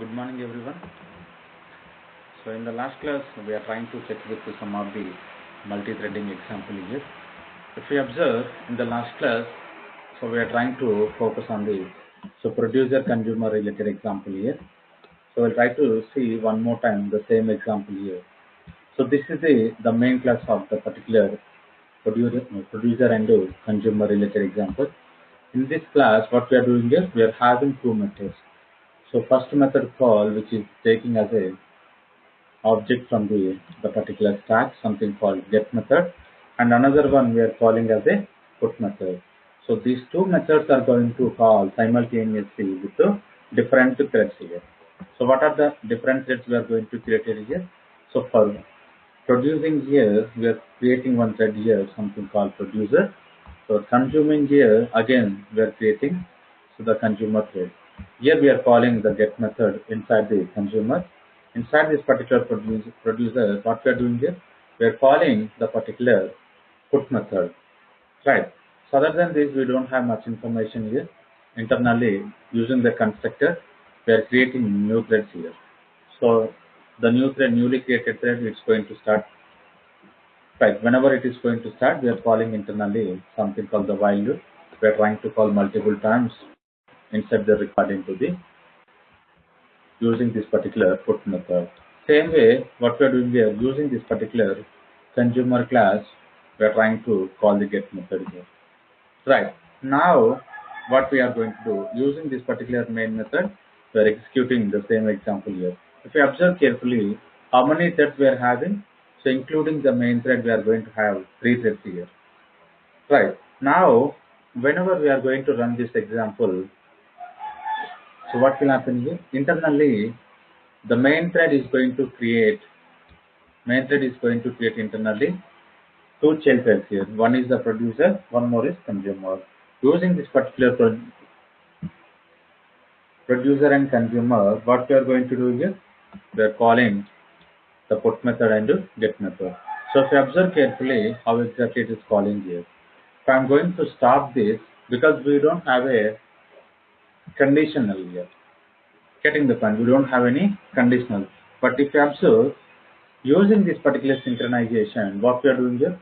Good morning, everyone. So, in the last class, we are trying to check with some of the multi-threading example here. If we observe in the last class, so we are trying to focus on the producer-consumer related example here. So, we'll try to see one more time the same example here. So, this is the main class of the particular producer and consumer related example. In this class, what we are doing is we are having two methods. So, first method call, which is taking as a object from the particular stack, something called get method, and another one we are calling as a put method. So these two methods are going to call simultaneously with the different threads here. So what are the different threads we are going to create here? So for producing here, we are creating one thread here, something called producer. So consuming here, again we are creating the consumer thread. Here we are calling the get method inside the consumer. Inside this particular producer, what we are doing here, we are calling the particular put method, right? So other than this, we don't have much information here. Internally, using the constructor, we are creating new threads here. So the new thread, newly created thread, it's going to start. Right, whenever it is going to start, we are calling internally something called the while loop. We are trying to call multiple times inside the recording to the using this particular put method. Same way, what we are doing here, using this particular consumer class, we are trying to call the get method here. Right, now what we are going to do, using this particular main method, we are executing the same example here. If you observe carefully, how many threads we are having? So including the main thread, we are going to have 3 threads here. Right, now whenever we are going to run this example, so what will happen here? Internally, the main thread is going to create internally two child threads here. One is the producer, one more is consumer. Using this particular producer and consumer, what we are going to do here, we are calling the put method and the get method. So if you observe carefully how exactly it is calling here. If I am going to stop this, because we don't have a conditional here. Getting the point, we don't have any conditional. But if you observe, using this particular synchronization, what we are doing here,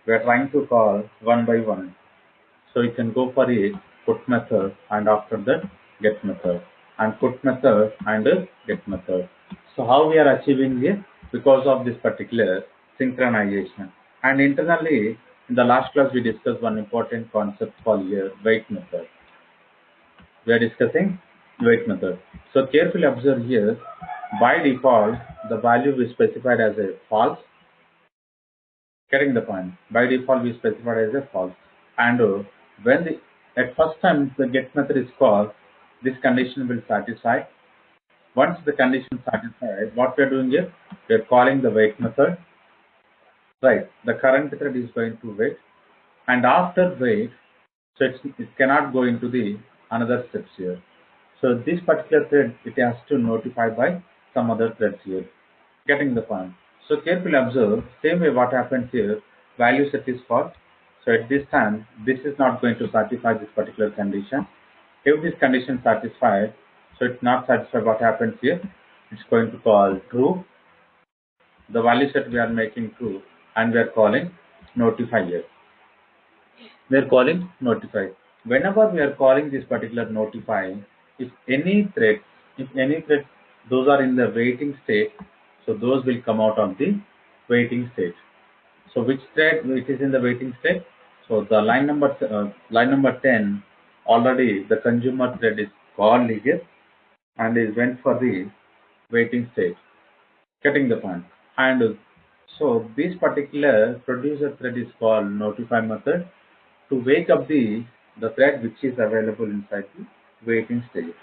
we are trying to call one by one. So you can go for it, put method, and after that get method, and put method and get method. So how we are achieving it? Because of this particular synchronization. And internally, in the last class we discussed one important concept called here wait method. We are discussing wait method. So carefully observe here, by default the value we specified as a false. Getting the point. By default we specified as a false, and when at first time the get method is called, this condition will satisfy. Once the condition satisfied, what we are doing here, we are calling the wait method. Right, the current thread is going to wait, and after wait, so it cannot go into the another steps here. So this particular thread, it has to notify by some other threads here. Getting the point. So carefully observe, same way what happens here, value set is false. So at this time, this is not going to satisfy this particular condition. If this condition is satisfied, so it's not satisfied, what happens here? It's going to call true. The value set we are making true, and we are calling notify here. We are calling notify. Whenever we are calling this particular notify, if any thread, those are in the waiting state, so those will come out of the waiting state. So which thread it is in the waiting state? So the line number 10, already the consumer thread is called here and is went for the waiting state. Getting the point. And so this particular producer thread is called notify method to wake up the thread which is available inside the waiting state.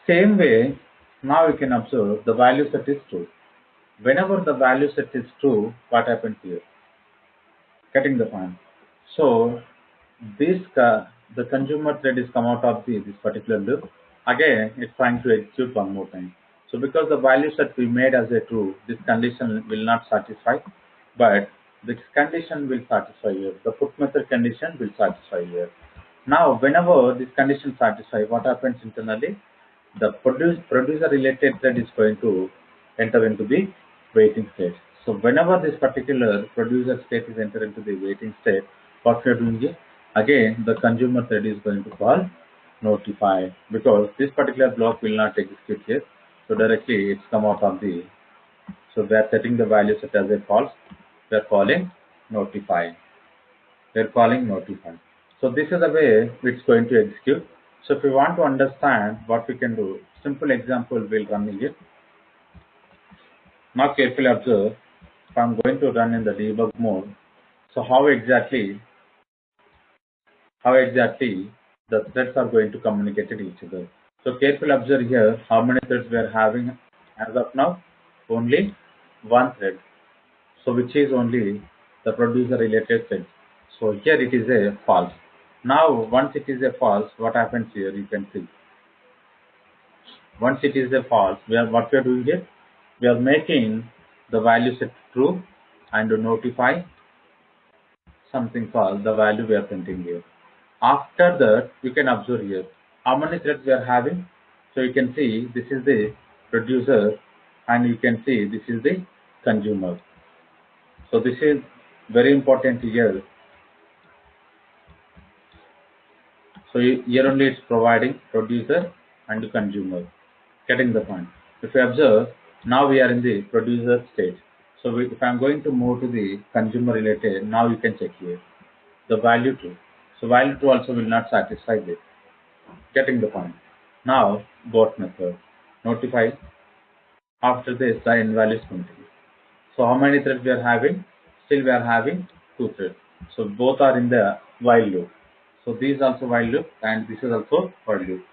Same way, now you can observe the value set is true. Whenever the value set is true, what happens here? Getting the point. So this the consumer thread is come out of this particular loop. Again, it's trying to execute one more time. So because the value set we made as a true, this condition will not satisfy, but this condition will satisfy here. The put method condition will satisfy here. Now, whenever this condition satisfies, what happens internally? the producer related thread is going to enter into the waiting state. So whenever this particular producer state is entered into the waiting state, what we are doing is again the consumer thread is going to call notify, because this particular block will not execute here. So directly it's come out of the, so we are setting the value set as a false. We are calling notify. We are calling notify. So this is the way it's going to execute. So if we want to understand what we can do, simple example we'll run here. Now carefully observe, if I'm going to run in the debug mode, so how exactly the threads are going to communicate with each other. So carefully observe here how many threads we are having as of now. Only one thread. So which is only the producer related thread. So here it is a false. Now once it is a false, what happens here you can see. Once it is a false, what we are doing here, we are making the value set true and to notify something called the value we are printing here. After that, you can observe here how many threads we are having. So you can see this is the producer and you can see this is the consumer. So this is very important here. So here only it's providing producer and consumer. Getting the point. If you observe, now we are in the producer state. So if I'm going to move to the consumer related, now you can check here the value true. So value true also will not satisfy this. Getting the point. Now bot method notify. After this the end value is 20. So how many threads we are having? Still we are having two threads. So both are in the while loop. So these also while loop and this is also while loop.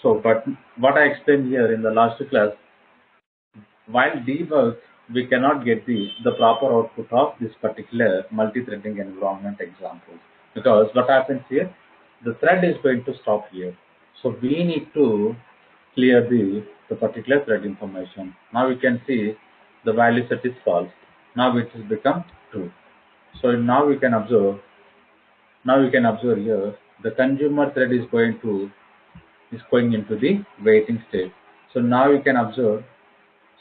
So but what I explained here in the last class, while debug we cannot get the proper output of this particular multi-threading environment example, because what happens here, the thread is going to stop here. So we need to clear the particular thread information. Now we can see the value set is false. Now it has become true. So now we can observe. Now you can observe here the consumer thread is going into the waiting state. So now you can observe.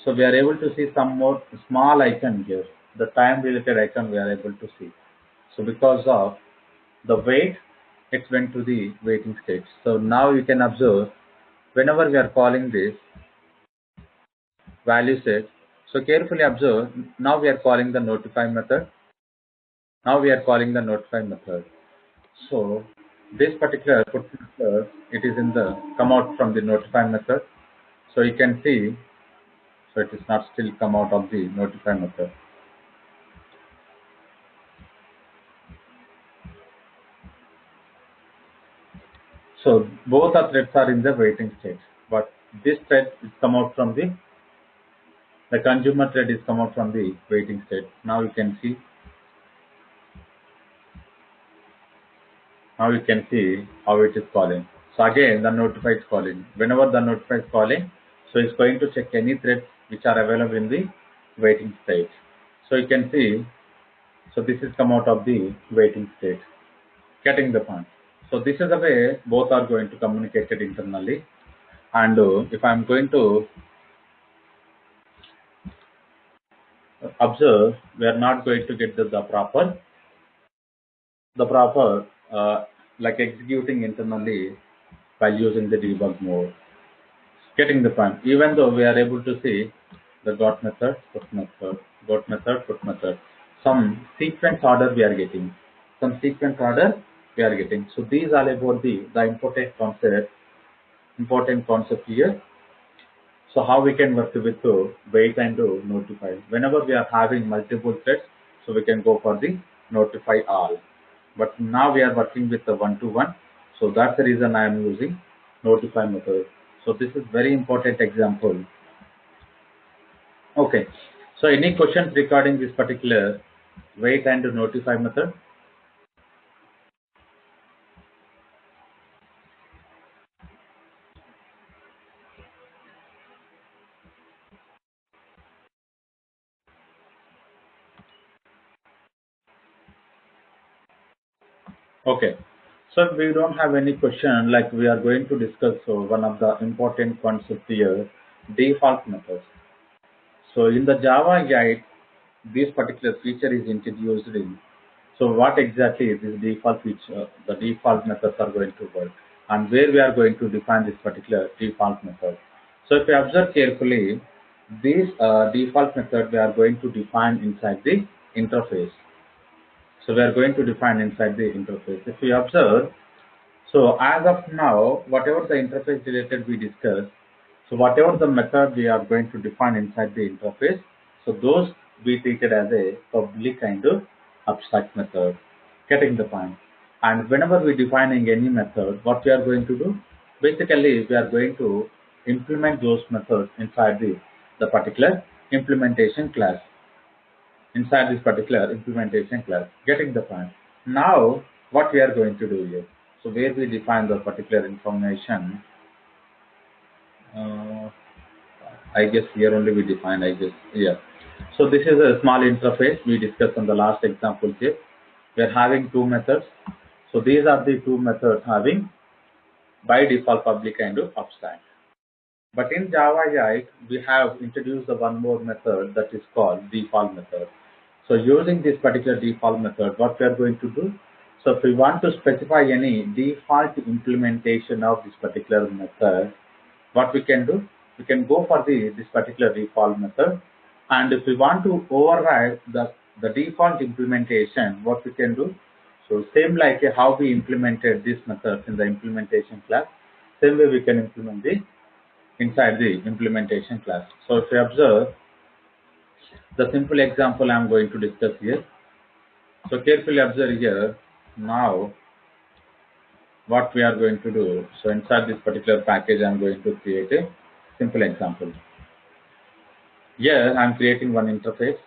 So we are able to see some more small icon here. The time related icon we are able to see. So because of the wait, it went to the waiting state. So now you can observe whenever we are calling this value set. So carefully observe, now we are calling the notify method. Now we are calling the notify method. So this particular put method, it is in the come out from the notify method. So you can see, so it is not still come out of the notify method. So both the threads are in the waiting state, but this thread is come out from the consumer thread is come out from the waiting state. Now you can see. Now you can see how it is calling. So again the notify is calling. Whenever the notify is calling, so it's going to check any threads which are available in the waiting state. So you can see, so this is come out of the waiting state. Getting the point. So this is the way both are going to communicate it internally. And if I'm going to observe, we are not going to get the proper like executing internally by using the debug mode. Getting the point. Even though we are able to see the got method, put method, got method, put method, some sequence order we are getting. Some sequence order we are getting. So these are about the important concept here. So how we can work with wait and to notify. Whenever we are having multiple threads, so we can go for the notify all. But now we are working with the one-to-one. So that's the reason I am using notify method. So this is very important example. Okay. So any questions regarding this particular wait and to notify method? Okay. So if we don't have any question, like we are going to discuss one of the important concepts here, default methods. So in the Java 8, this particular feature is introduced in. So what exactly is this default feature? The default methods are going to work, and where we are going to define this particular default method. So if you observe carefully, this default method we are going to define inside the interface. So we are going to define inside the interface. If we observe, so as of now, whatever the interface related we discussed, so whatever the method we are going to define inside the interface, so those we treated as a public kind of abstract method, getting the point. And whenever we defining any method, what we are going to do? Basically, we are going to implement those methods inside the particular implementation class, inside this particular implementation class, getting the point. Now, what we are going to do here? So where we define the particular information, uh, I guess here only we define, I guess, yeah. So this is a small interface we discussed on the last example here. We are having two methods. So these are the two methods having by default public and abstract. But in Java 8, we have introduced the one more method that is called default method. So using this particular default method, what we are going to do? So if we want to specify any default implementation of this particular method, what we can do? We can go for this particular default method, and if we want to override the default implementation, what we can do? So same like how we implemented this method in the implementation class, same way we can implement the inside the implementation class. So if you observe the simple example I am going to discuss here. So carefully observe here. Now what we are going to do. So inside this particular package I am going to create a simple example. Here I am creating one interface.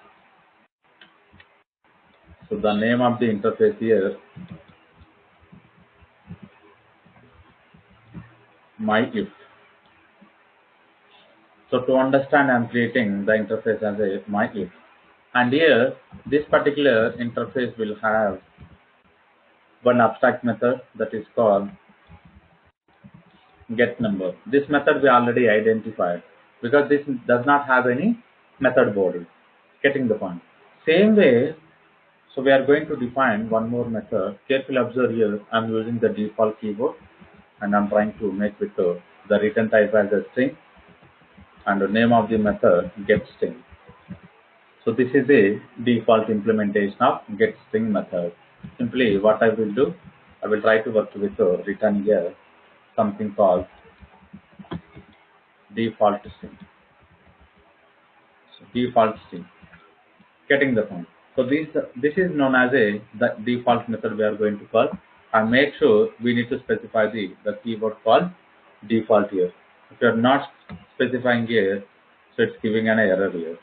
So the name of the interface here, myIf. So to understand I am creating the interface as a myIf. And here this particular interface will have one abstract method that is called get number. This method we already identified because this does not have any method body. Getting the point. Same way, so we are going to define one more method. Carefully observe here, I am using the default keyboard and I am trying to make with the return type as a string and the name of the method get string. So this is a default implementation of get string method. Simply what I will do, I will try to work with the return here something called default string. So default string, getting the point. So this is known as the default method we are going to call, and make sure we need to specify the keyword called default here. If you are not specifying here, so it's giving an error here.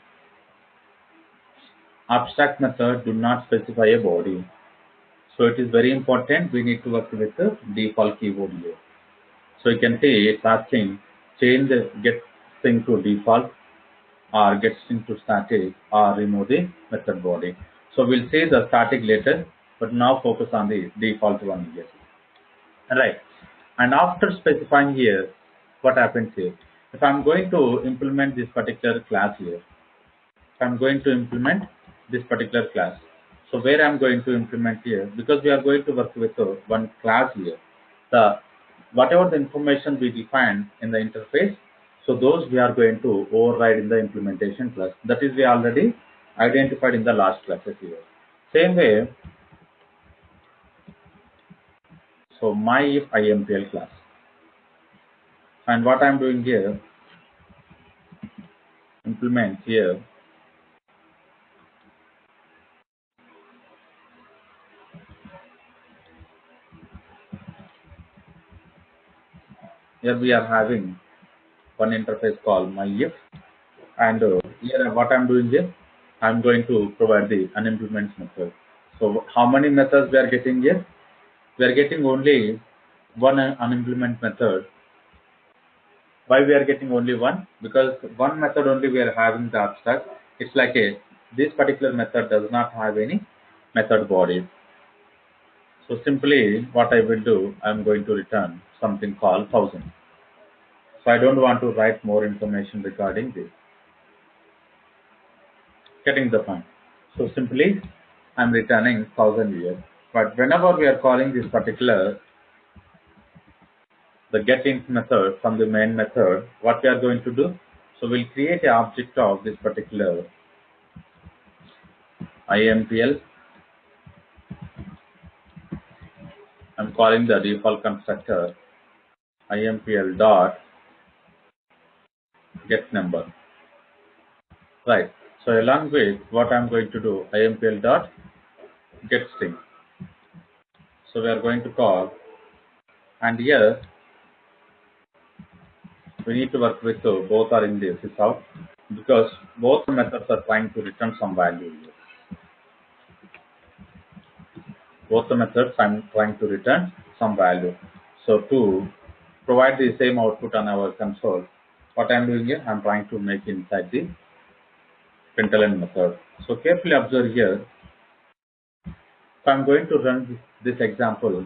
Abstract method do not specify a body, so it is very important we need to work with the default keyword here. So you can see it's asking change the get string to default or get string to static or remove the method body. So we'll see the static later, but now focus on the default one here. Right. And after specifying here, what happens here? If I'm going to implement this particular class here, if I'm going to implement this particular class, so where I'm going to implement here, because we are going to work with one class here, the whatever the information we define in the interface, so those we are going to override in the implementation class. That is we already identified in the last classes here. Same way, so myIf IMPL class. And what I'm doing here, implement here. Here we are having one interface called myIf, and here what I'm doing here, I'm going to provide the unimplement method. So how many methods we are getting here? We are getting only one unimplement method. Why we are getting only one? Because one method only we are having the abstract. It's like this particular method does not have any method body. So simply what I will do, I am going to return something called 1000. So I don't want to write more information regarding this. Getting the point. So simply I am returning 1000 here. But whenever we are calling this particular the getInt method from the main method, what we are going to do? So we'll create an object of this particular IMPL. I'm calling the default constructor IMPL dot get number. Right. So along with what I'm going to do, IMPL dot get string. So we are going to call, and here we need to work with both are in the sysout because both methods are trying to return some value here. Both the methods I'm trying to return some value. So to provide the same output on our console, what I'm doing here, I'm trying to make inside the println method. So carefully observe here. So I'm going to run this example.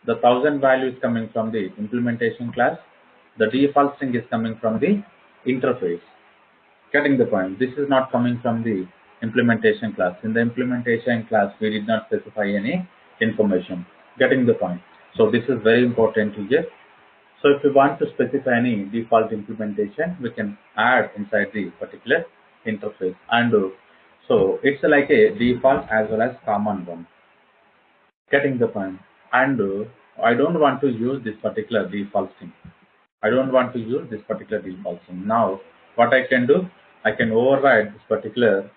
The 1000 value is coming from the implementation class. The default string is coming from the interface. Getting the point. This is not coming from the implementation class. In the implementation class, we did not specify any information. Getting the point. So this is very important here. So if we want to specify any default implementation, we can add inside the particular interface. And so it's like a default as well as common one. Getting the point. And I don't want to use this particular default string. I don't want to use this particular default string. Now, what I can do, I can override this particular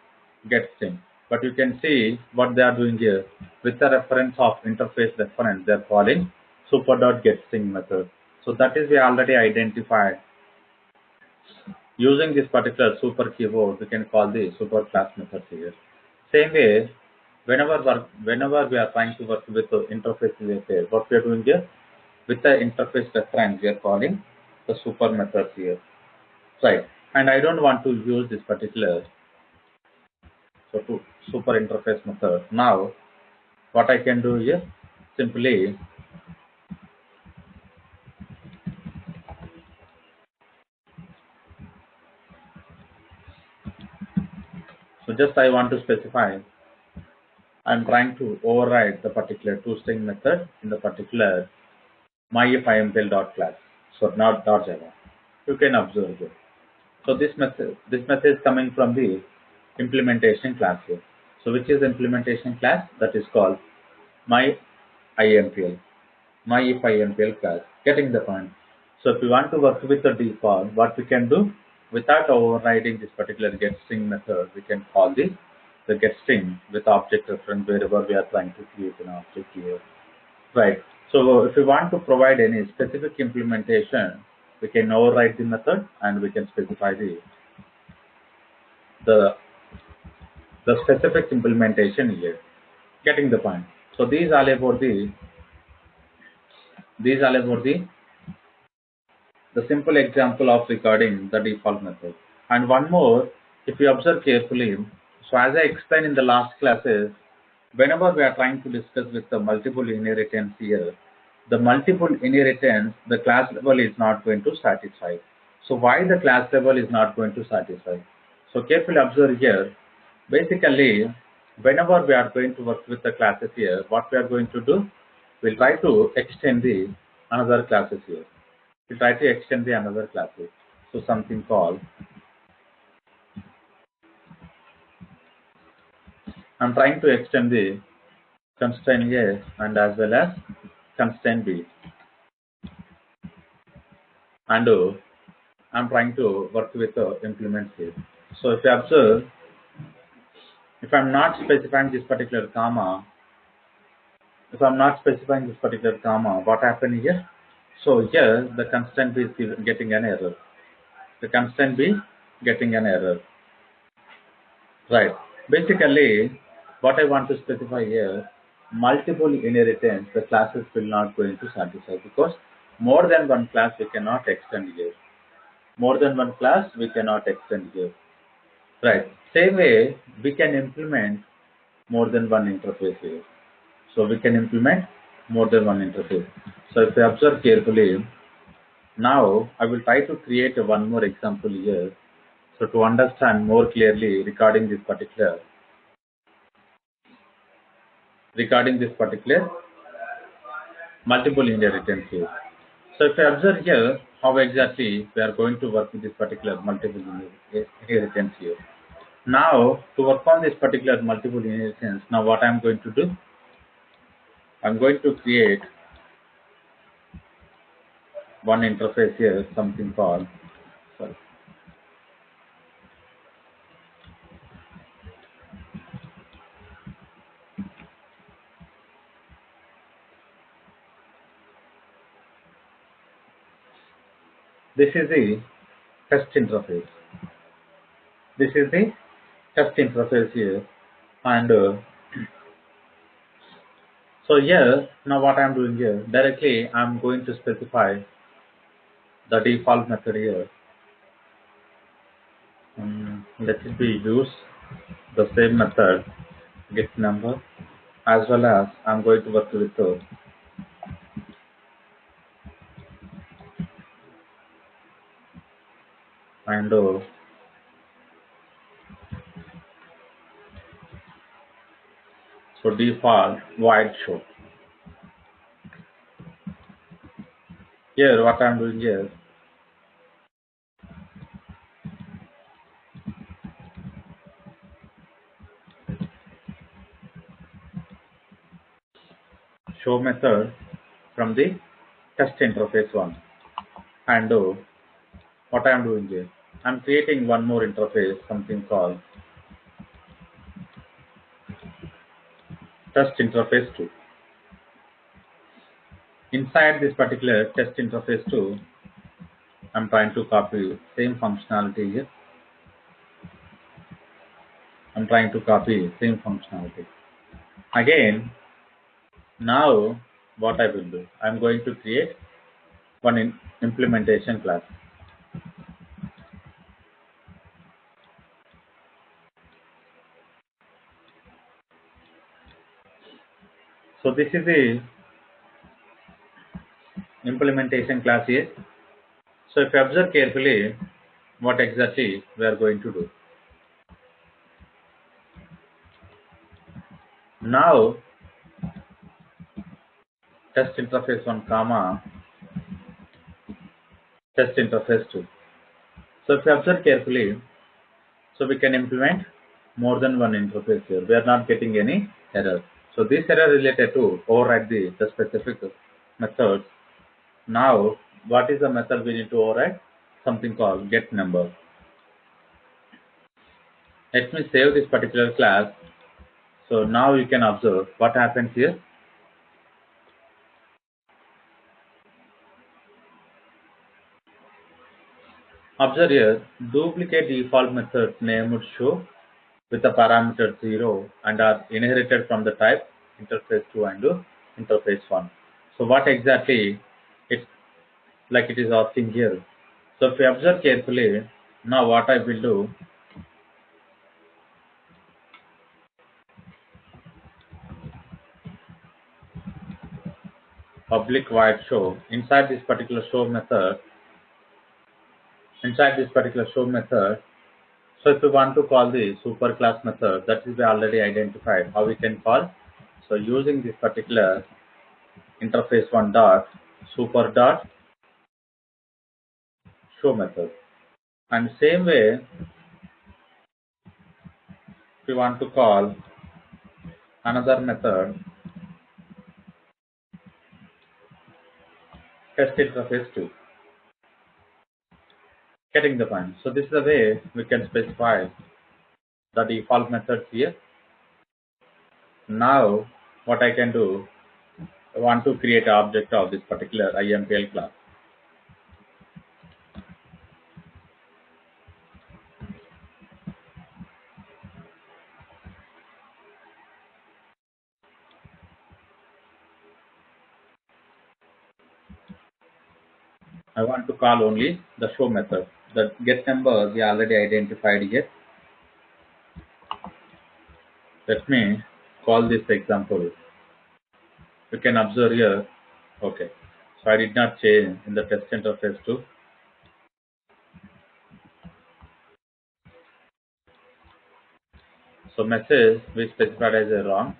get string. But you can see what they are doing here. With the reference of interface reference, they are calling super.getString method. So that is we already identified. Using this particular super keyword, we can call the super class method here. Same way, whenever we are trying to work with the interface related, what we are doing here, with the interface reference, we are calling the super method here. Right. And I don't want to use this particular super interface method. Now, what I can do here, simply so just I want to specify I'm trying to override the particular toString method in the particular myIfIMPL.class. So not .java. You can observe it. So this method is coming from the implementation class here. So which is implementation class? That is called myIMPL. MyIfIMPL class. Getting the point. So if we want to work with the default, what we can do without overriding this particular getString method, we can call the getString with object reference wherever we are trying to create an object here. Right. So if we want to provide any specific implementation, we can override the method and we can specify the specific implementation here. Getting the point. So these are about the simple example of regarding the default method. And one more, if you observe carefully, so as I explained in the last classes, whenever we are trying to discuss with the multiple inheritance here, the multiple inheritance, the class level is not going to satisfy. So why the class level is not going to satisfy? So carefully observe here, basically, whenever we are going to work with the classes here, what we are going to do, we'll try to extend the another classes here. We try to extend the another classes. So something called, I'm trying to extend the constraint A and as well as constraint B. And I'm trying to work with implements here. So if you observe, if I'm not specifying this particular comma, what happened here? So here the constraint B is getting an error. The constraint B getting an error. Right. Basically, what I want to specify here, multiple inheritance, the classes will not going to satisfy because more than one class we cannot extend here. More than one class we cannot extend here. Right. Same way, we can implement more than one interface here. So we can implement more than one interface. So if you observe carefully, now I will try to create one more example here. So to understand more clearly regarding this particular multiple inheritance here. So if you observe here how exactly we are going to work with this particular multiple inheritance here. Now to work on this particular multiple inheritance, now what I am going to do, I am going to create one interface here, something called, sorry, this is the test interface. This is the test interface here, and so here now what I am doing here, directly I am going to specify the default method here. Let it be use the same method get number, as well as I'm going to work with and so default void show. Here what I'm doing here, show method from the test interface one, and what I'm doing here, I'm creating one more interface, something called test interface 2. Inside this particular test interface 2, I'm trying to copy same functionality here. I'm trying to copy same functionality. Again, now what I will do, I'm going to create one implementation class. So this is the implementation class here. So if you observe carefully what exactly we are going to do. Now test interface 1 comma test interface 2. So if you observe carefully, so we can implement more than one interface here. We are not getting any error. So this error related to override the specific methods. Now what is the method we need to override? Something called get number. Let me save this particular class. So now you can observe what happens here. Observe here, duplicate default method name would show with the parameter 0 and are inherited from the type interface 2 and interface 1. So what exactly it's like it is asking here. So if you observe carefully, now what I will do, public void show inside this particular show method. So if we want to call the superclass method, that is we already identified how we can call. So using this particular interface 1 dot super dot show method, and same way if we want to call another method test interface 2. Getting the point. So this is the way we can specify the default methods here. Now what I can do, I want to create an object of this particular IMPL class. I want to call only the show method. The get number we already identified here. Let me call this example. you can observe here. Okay, so I did not change in the test interface too. So message we specified as a wrong,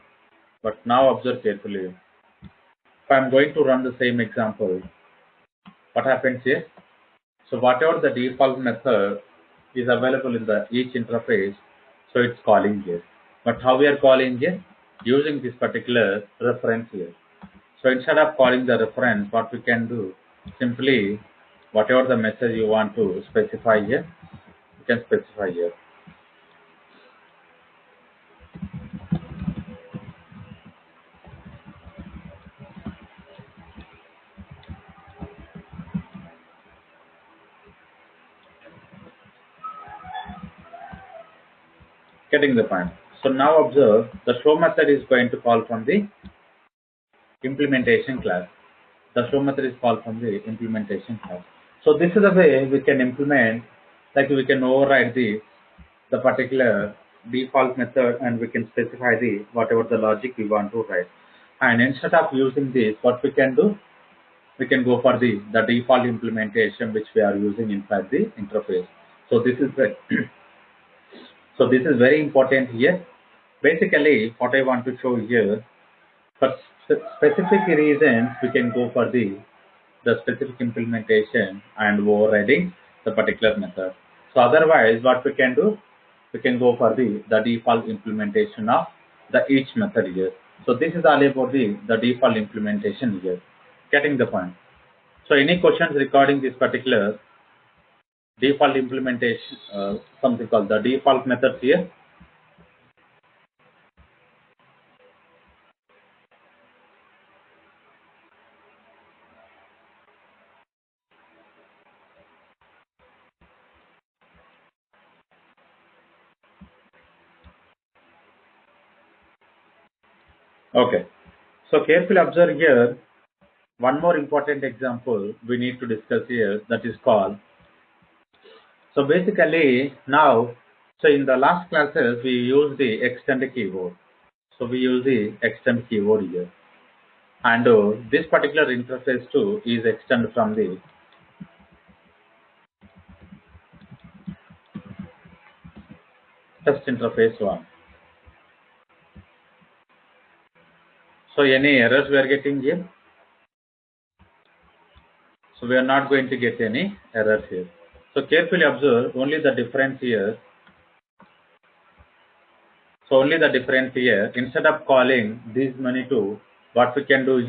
but now observe carefully. If I am going to run the same example, what happens here? So whatever the default method is available in the each interface, so it's calling here. But how we are calling here? Using this particular reference here. So instead of calling the reference, what we can do, simply whatever the message you want to specify here, you can specify here. Getting the point. So now observe the show method is going to call from the implementation class. The show method is called from the implementation class. So this is the way we can implement, like we can override the particular default method and we can specify the whatever the logic we want to write. And instead of using this, what we can do, we can go for the default implementation which we are using inside the interface. So this is the so this is very important here. Basically, what I want to show here, for specific reasons, we can go for the specific implementation and overriding the particular method. So otherwise, what we can do, we can go for the default implementation of the each method here. So this is all about the default implementation here. Getting the point. So any questions regarding this particular default implementation, something called the default methods here? Okay. So carefully observe here. One more important example we need to discuss here, that is called. So basically now, so in the last classes we use the extend keyword. So we use the extend keyword here, and this particular interface too is extend from the test interface one. So any errors we are getting here? So we are not going to get any errors here. So carefully observe only the difference here. So only the difference here, instead of calling these many two, what we can do is,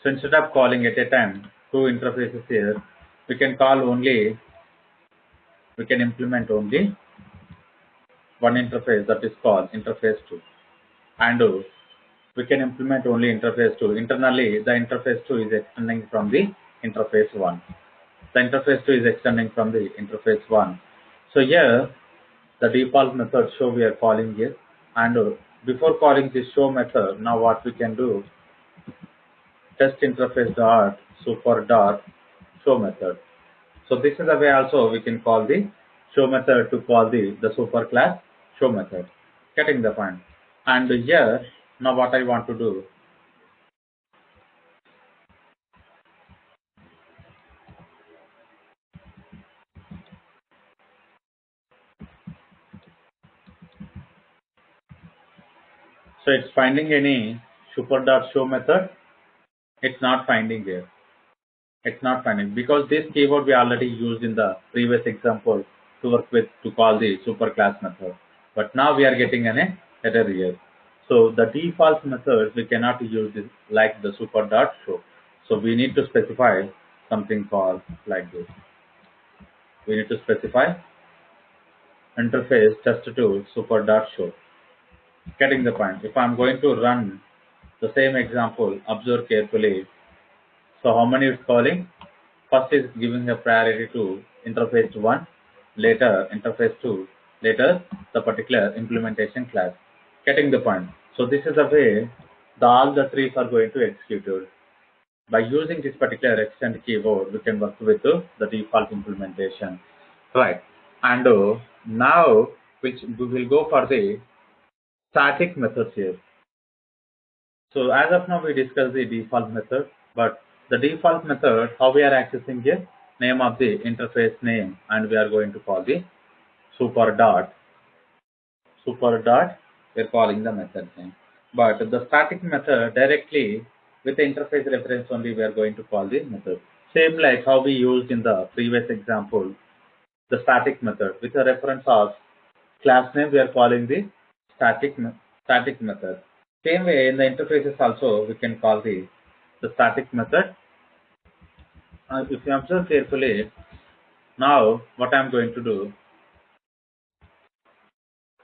so instead of calling at a time two interfaces here, we can call only, we can implement only one interface, that is called interface 2. And we can implement only interface 2. Internally, the interface 2 is extending from the interface 1. The interface 2 is extending from the interface 1. So here, the default method show we are calling here. And before calling this show method, now what we can do, test interface dot super dot show method. So this is the way also we can call the show method to call the super class show method. Getting the point. And here, now what I want to do, so it's finding any super dot show method. It's not finding here. It's not finding because this keyword we already used in the previous example to work with to call the super class method. But now we are getting an error here. So the default method we cannot use this like the super dot show. So we need to specify something called like this. We need to specify interface test to super dot show. Getting the point. If I'm going to run the same example, observe carefully. So how many is calling? First is giving a priority to interface 1, later interface 2, later the particular implementation class. Getting the point. So this is the way all the three are going to execute. By using this particular extend keyword, we can work with the default implementation. Right. And now which we will go for the static methods here. So as of now, we discussed the default method, but the default method, how we are accessing here, name of the interface name, and we are going to call the super dot, we're calling the method name. But the static method directly with the interface reference only, we are going to call the method. Same like how we used in the previous example, the static method with a reference of class name, we are calling the static method. Same way in the interfaces also we can call the static method. If you observe carefully, now what I'm going to do,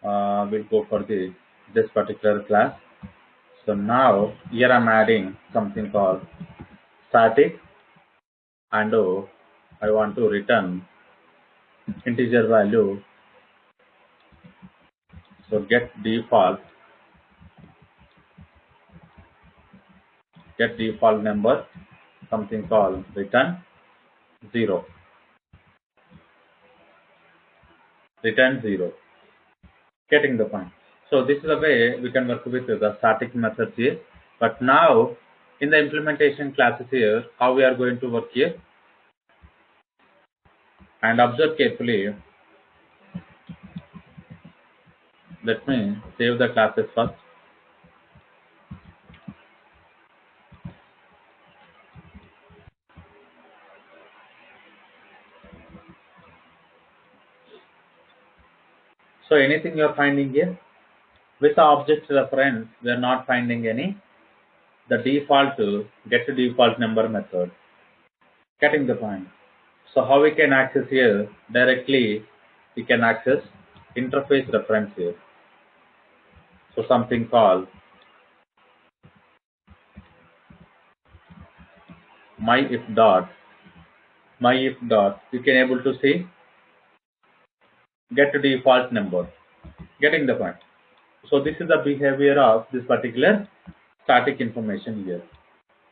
we'll go for this particular class. So now here I'm adding something called static, and I want to return integer value. So get default number, something called return 0. Getting the point. So this is the way we can work with the static methods here. But now in the implementation classes here, how we are going to work here, and observe carefully. Let me save the classes first. So anything you are finding here with the object reference, we are not finding any the default get to default number method. Getting the point. So how we can access here directly, we can access interface reference here. So something called myIf dot, you can able to see get to default number. Getting the point. So this is the behavior of this particular static information here.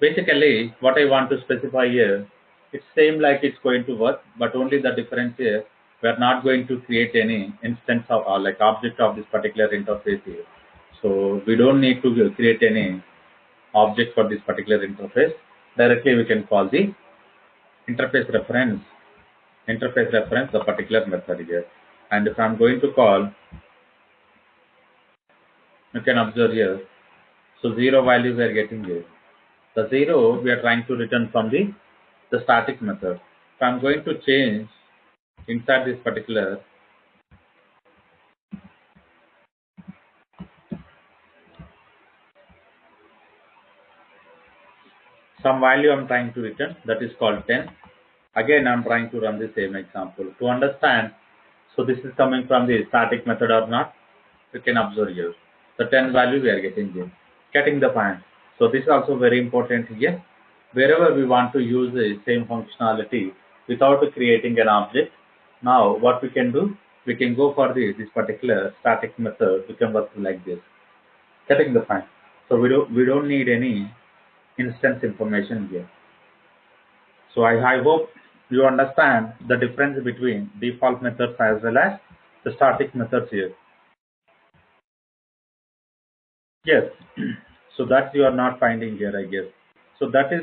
Basically what I want to specify here, it's same like it's going to work, but only the difference here, we are not going to create any instance of or like object of this particular interface here. So we don't need to create any object for this particular interface. Directly we can call the interface reference the particular method here. And if I'm going to call, you can observe here, so 0 value we are getting here. The 0 we are trying to return from the static method. So I'm going to change inside this particular some value I'm trying to return, that is called 10. Again I'm trying to run the same example to understand. So this is coming from the static method or not, you can observe here. The 10 value we are getting here. Getting the point. So this is also very important here. Wherever we want to use the same functionality without creating an object, now what we can do, we can go for this particular static method. We can work like this. Getting the point. So we don't need any instance information here. So I hope you understand the difference between default methods as well as the static methods here. Yes. So that you are not finding here, I guess. So that is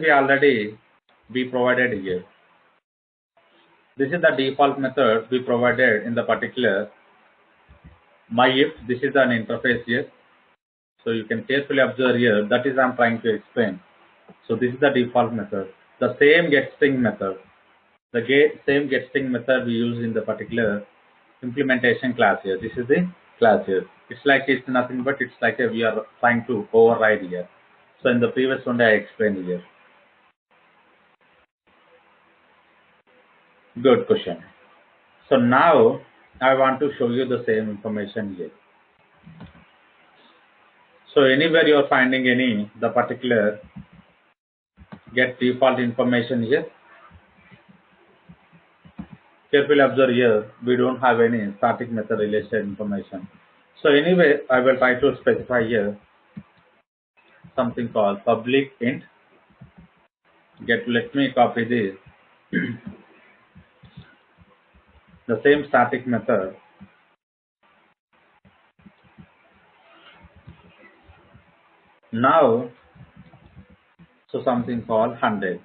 we provided here. This is the default method we provided in the particular myIf. This is an interface here. So you can carefully observe here. That is I'm trying to explain. So this is the default method. The same getString method. The same getString method we use in the particular implementation class here. This is the class here. It's nothing but it's like we are trying to override here. So in the previous one I explained here. Good question. So now I want to show you the same information here. So anywhere you are finding the particular get default information here. Carefully observe here, we don't have any static method related information. So anyway, I will try to specify here something called public int get. Let me copy this. The same static method. Now, so something called 100.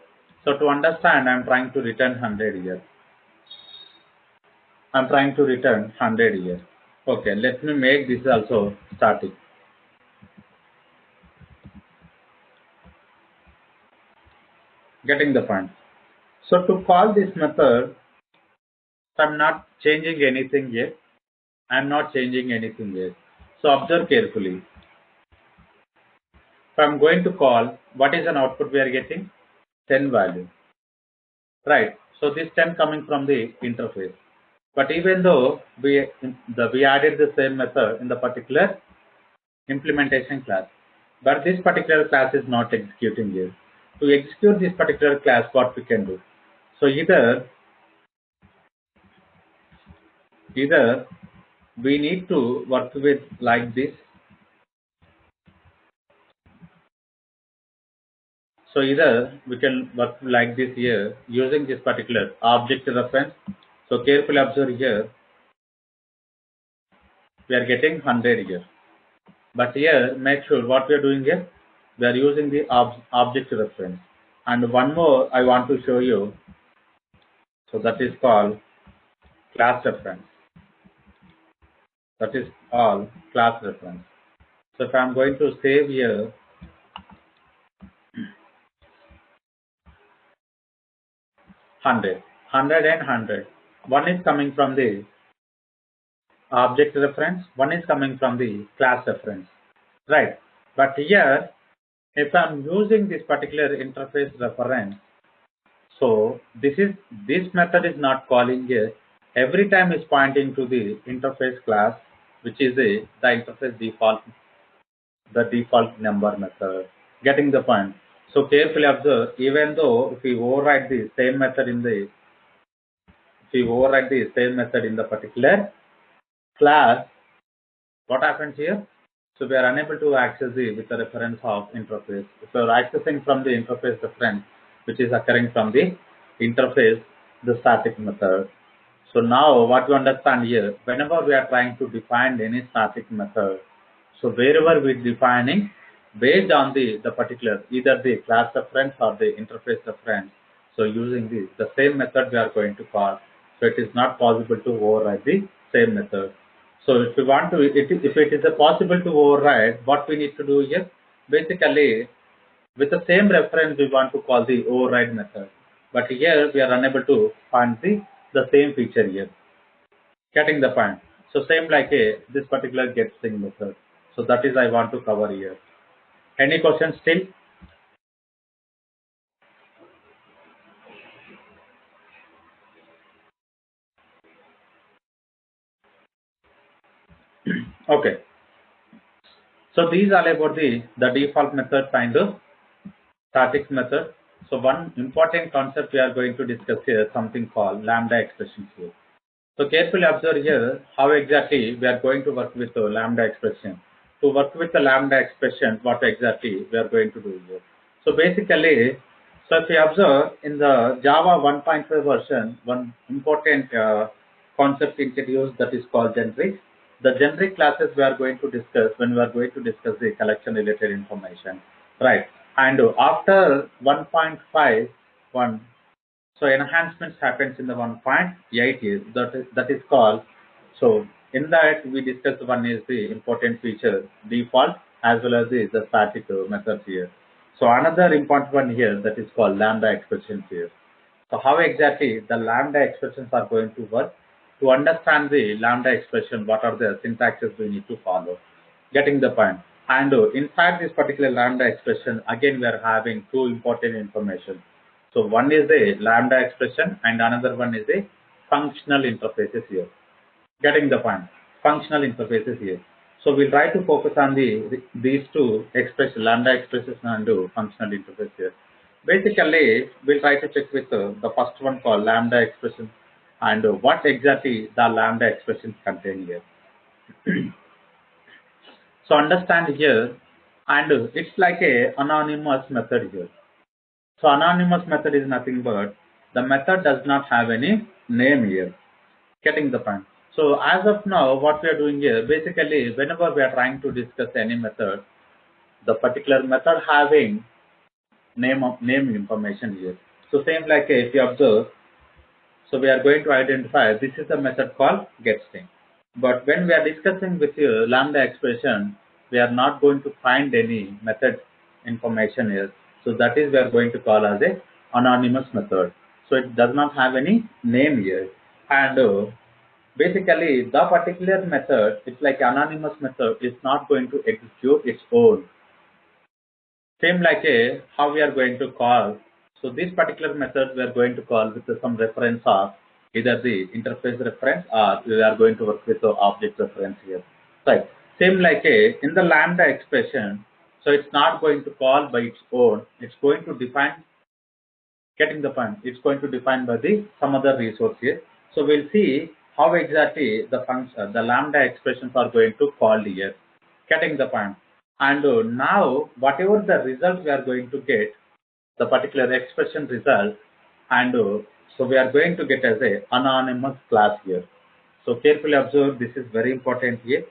So to understand, I'm trying to return 100 here. I'm trying to return 100 here. Okay, let me make this also static. Getting the point. So to call this method, I'm not changing anything here. I'm not changing anything here. So observe carefully. If I'm going to call, what is an output we are getting? 10 value. Right. So this 10 coming from the interface. But even though we added the same method in the particular implementation class, but this particular class is not executing here. To execute this particular class, what we can do? So either we need to work with like this. So either we can work like this here using this particular object reference. So carefully observe here, we are getting 100 here. But here, make sure what we are doing here, we are using the object reference. And one more I want to show you. So that is called class reference. That is all class reference. So if I am going to save here, 100 and 100. One is coming from the object reference, one is coming from the class reference, right? But here, if I'm using this particular interface reference, so this method is not calling here. Every time is pointing to the interface class, which is the interface default, the default number method. Getting the point? So carefully observe. Even though if we override the same method in the particular class, what happens here? So we are unable to access the with the reference of interface. So accessing from the interface reference, which is occurring from the interface, the static method. So now what you understand here, whenever we are trying to define any static method, so wherever we are defining based on the particular either the class reference or the interface reference, so using the same method we are going to call. So it is not possible to override the same method. So if we want to, if it is possible to override, what we need to do here, basically with the same reference we want to call the override method. But here we are unable to find the same feature here. Getting the point? So same like this particular getString method. So that is I want to cover here. Any questions still? Okay. So these are about the default method and the static method. So one important concept we are going to discuss here, something called lambda expressions here. So carefully observe here how exactly we are going to work with the lambda expression. To work with the lambda expression, what exactly we are going to do here. So basically, so if you observe in the Java 1.5 version, one important concept introduced that is called generic. The generic classes we are going to discuss when we are going to discuss the collection related information, right? And after 1.5, so enhancements happens in the 1.8 is that is called. So in that we discussed one is the important feature default as well as the static methods here. So another important one here that is called lambda expressions here. So how exactly the lambda expressions are going to work? To understand the lambda expression, what are the syntaxes we need to follow? Getting the point. And in fact, this particular lambda expression, again, we are having two important information. So one is a lambda expression and another one is a functional interfaces here. Getting the point. Functional interfaces here. So we'll try to focus on these two expression, lambda expressions and functional interface here. Basically, we'll try to check with the first one called lambda expression and what exactly the lambda expressions contain here. So understand here, and it's like a anonymous method here. So anonymous method is nothing but the method does not have any name here. Getting the point. So as of now, what we are doing here, basically, whenever we are trying to discuss any method, the particular method having name information here. So same like if you observe, so we are going to identify this is a method called getString. But when we are discussing with you lambda expression, we are not going to find any method information here. So that is we are going to call as a anonymous method. So it does not have any name here. And basically the particular method, it's like anonymous method, is not going to execute its own. Same like how we are going to call. So this particular method we are going to call with some reference of either the interface reference or we are going to work with the object reference here. Right. Same like in the lambda expression, so it's not going to call by its own. It's going to define, getting the point. It's going to define by the some other resource here. So we'll see how exactly the function, the lambda expressions are going to call here. Getting the point. And now whatever the result we are going to get, the particular expression result, and so we are going to get as a anonymous class here. So carefully observe, this is very important here.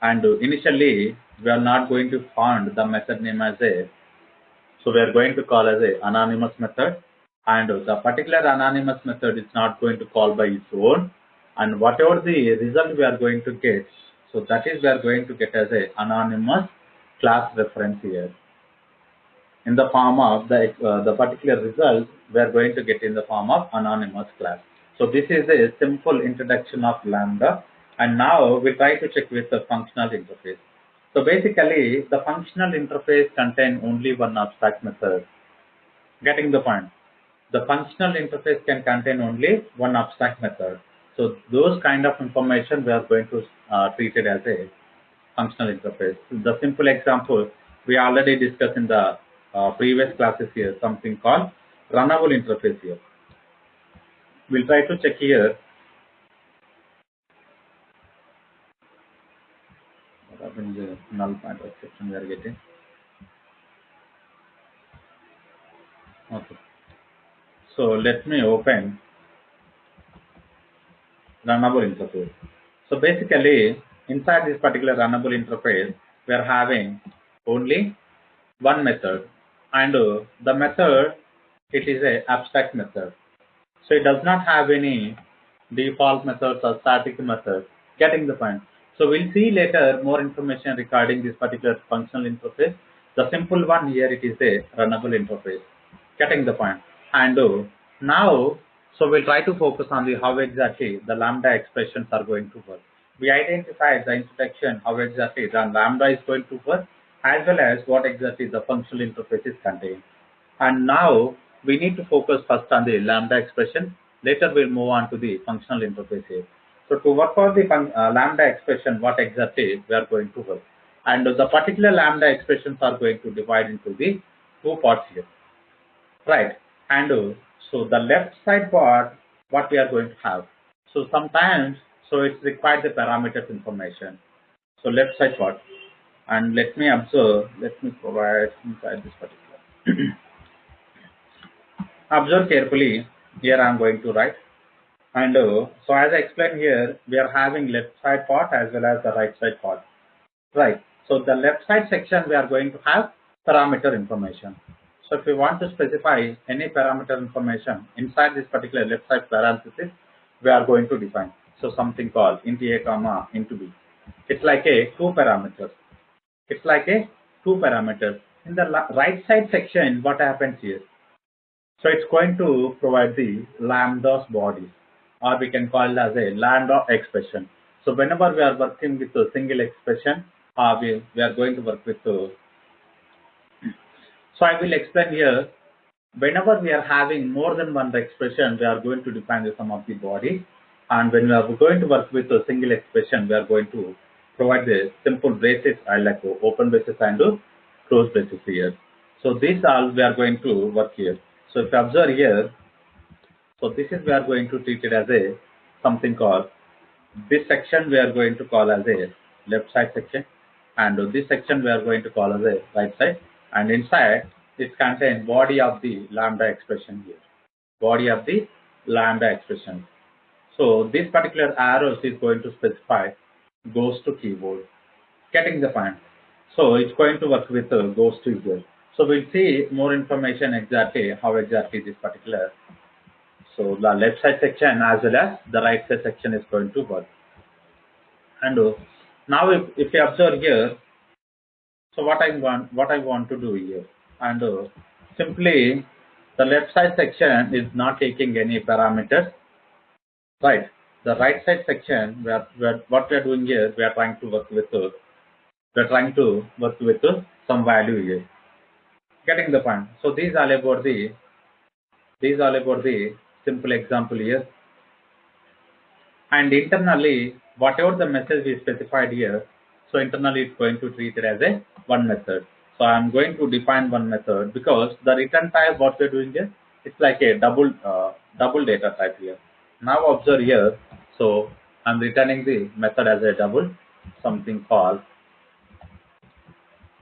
And initially we are not going to find the method name as a, so we are going to call as a anonymous method, and the particular anonymous method is not going to call by its own, and whatever the result we are going to get, so that is we are going to get as a anonymous class reference here in the form of the particular result we are going to get in the form of anonymous class. So this is a simple introduction of lambda, and now we try to check with the functional interface. So basically the functional interface contains only one abstract method. Getting the point? The functional interface can contain only one abstract method. So those kind of information we are going to treat it as a functional interface. The simple example we already discussed in the previous classes here, something called runnable interface here. We'll try to check here. What happens the null point exception we are getting. Okay. So let me open runnable interface. So basically inside this particular runnable interface we are having only one method, and the method, it is a abstract method. So it does not have any default methods or static methods. Getting the point? So we'll see later more information regarding this particular functional interface. The simple one here, it is a runnable interface. Getting the point? And now, so we'll try to focus on the how exactly the lambda expressions are going to work. We identified the introduction, how exactly the lambda is going to work, as well as what exactly the functional interface is contained. And now we need to focus first on the lambda expression. Later we'll move on to the functional interface here. So to work out the lambda expression, what exactly we are going to work. And the particular lambda expressions are going to divide into the two parts here. Right. And so the left side part, what we are going to have. So sometimes, so it's required the parameters information. So left side part. And let me observe, let me provide inside this particular. Observe carefully, here I am going to write. And so as I explained here, we are having left side part as well as the right side part. Right. So the left side section, we are going to have parameter information. So if we want to specify any parameter information inside this particular left side parenthesis, we are going to define. So something called int a comma int b. It's like a two parameters. It's like a two parameters. In the right side section, what happens here? So it's going to provide the lambda's body, or we can call it as a lambda expression. So whenever we are working with a single expression, we are going to work with. So I will explain here. Whenever we are having more than one expression, we are going to define the sum of the body, and when we are going to work with a single expression, we are going to provide the simple braces, like open braces and close braces here. So these all we are going to work here. So if you observe here, so this is we are going to treat it as a something called, this section we are going to call as a left side section, and this section we are going to call as a right side, and inside it contains body of the lambda expression here, body of the lambda expression. So this particular arrows is going to specify goes to keyboard. Getting the point? So it's going to work with ghost user. So we'll see more information exactly how exactly this particular, so the left side section as well as the right side section is going to work. And now if you observe here, so what I want to do here, and simply the left side section is not taking any parameters, right? The right side section, what we are doing here, we are trying to work with some value here. Getting the point. So these are about the simple example here. And internally, whatever the message is specified here, so internally it's going to treat it as a one method. So I'm going to define one method because the return type what we're doing here, it's like a double data type here. Now observe here, so I'm returning the method as a double, something called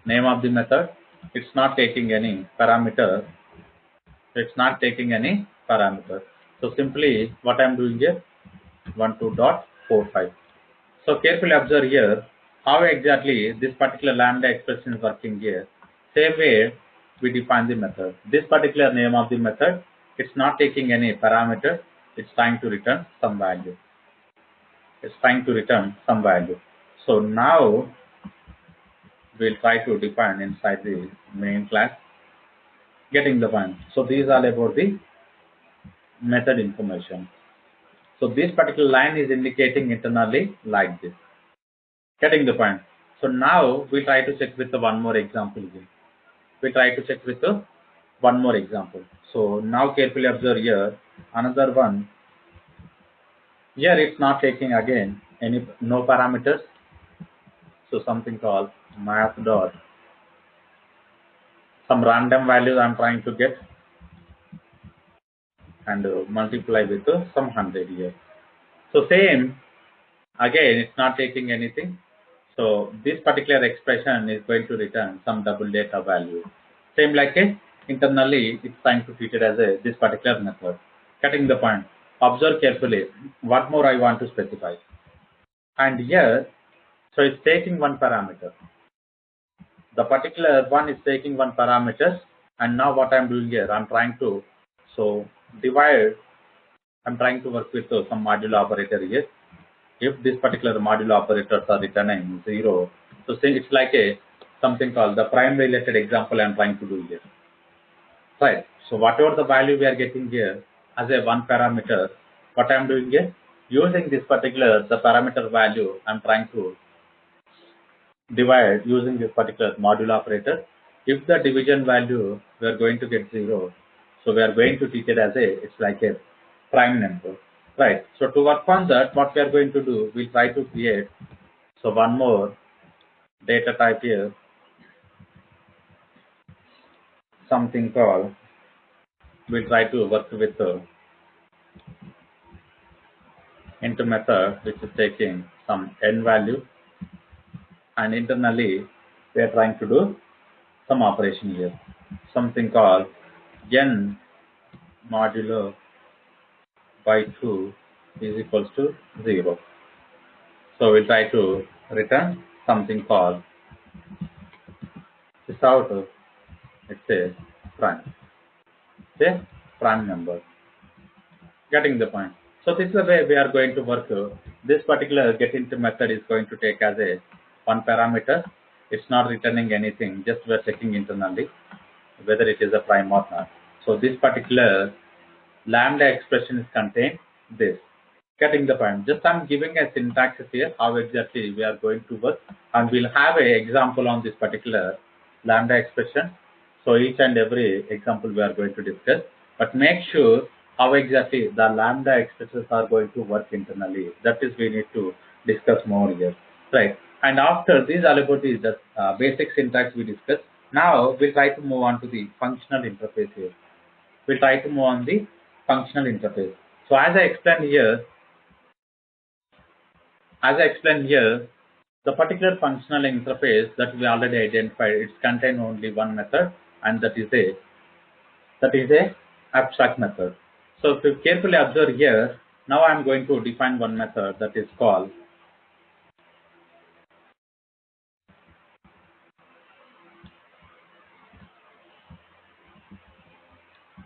name of the method. It's not taking any parameter. So simply what I'm doing here, 12.45. So carefully observe here how exactly this particular lambda expression is working here. Same way we define the method. This particular name of the method, it's not taking any parameter. It's trying to return some value. So now we'll try to define inside the main class. Getting the point. So these are about the method information. So this particular line is indicating internally like this. Getting the point. So now we try to check with the one more example here. So now carefully observe here another one. Here it's not taking again no parameters. So something called math dot some random values I'm trying to get and multiply with some 100 here. So same again it's not taking anything. So this particular expression is going to return some double data value. Same like internally it's trying to treat it as this particular method. Getting the point. Observe carefully what more I want to specify. And here, so it's taking one parameter. The particular one is taking one parameter, and now what I'm doing here, I'm trying to divide. I'm trying to work with some modulo operator here. If this particular modulo operators are returning 0, so say it's like something called the prime related example I'm trying to do here. Right. So whatever the value we are getting here as a one parameter, what I'm doing here, using this particular the parameter value, I'm trying to divide using this particular modulo operator. If the division value we are going to get 0, so we are going to treat it as it's like a prime number. Right. So to work on that, what we are going to do, we'll try to create one more data type here, something called, we'll try to work with int method which is taking some n value, and internally we are trying to do some operation here, something called n modulo by 2 is equals to 0. So we'll try to return something called this out. It's a prime number. Getting the point. So this is the way we are going to work. This particular getInt method is going to take as a one parameter. It's not returning anything, just we are checking internally whether it is a prime or not. So this particular lambda expression is contained this. Getting the point. Just I'm giving a syntax here how exactly we are going to work, and we'll have an example on this particular lambda expression. So each and every example we are going to discuss, but make sure how exactly the lambda expressions are going to work internally. That is we need to discuss more here, right? And after these all about is the basic syntax we discussed. Now we'll try to move on to the functional interface here. We'll try to move on the functional interface. So as I explained here, the particular functional interface that we already identified, it's contain only one method, and that is a abstract method. So if you carefully observe here, now I'm going to define one method that is called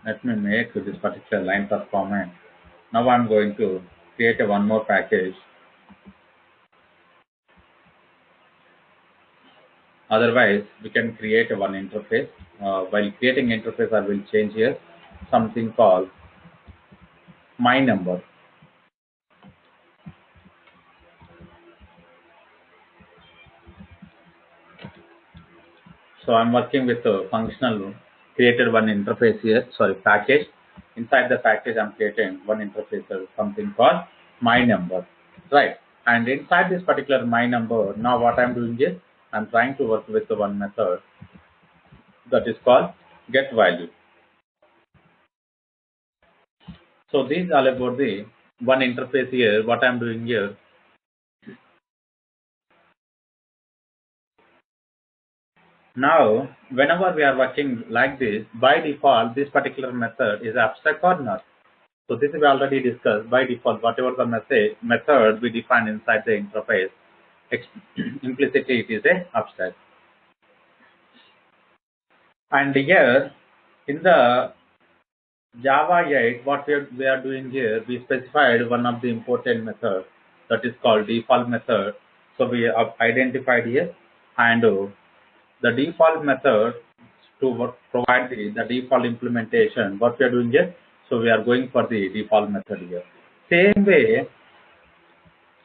Let me make this particular line of comment. Now I'm going to create a one more package. Otherwise, we can create a one interface. While creating interface, I will change here something called my number. So I'm working with a functional created one interface here, sorry, package. Inside the package, I'm creating one interface, something called my number, right? And inside this particular my number, now what I'm doing is I'm trying to work with the one method that is called get value. So these are about the one interface here. What I'm doing here, now whenever we are working like this, by default, this particular method is abstract or not. So this we already discussed. By default, whatever the method we define inside the interface, implicitly it is a abstract. And here in the Java 8, what we are doing here, we specified one of the important methods that is called default method. So we have identified here, and the default method to provide the default implementation. What we are doing here, so we are going for the default method here. Same way,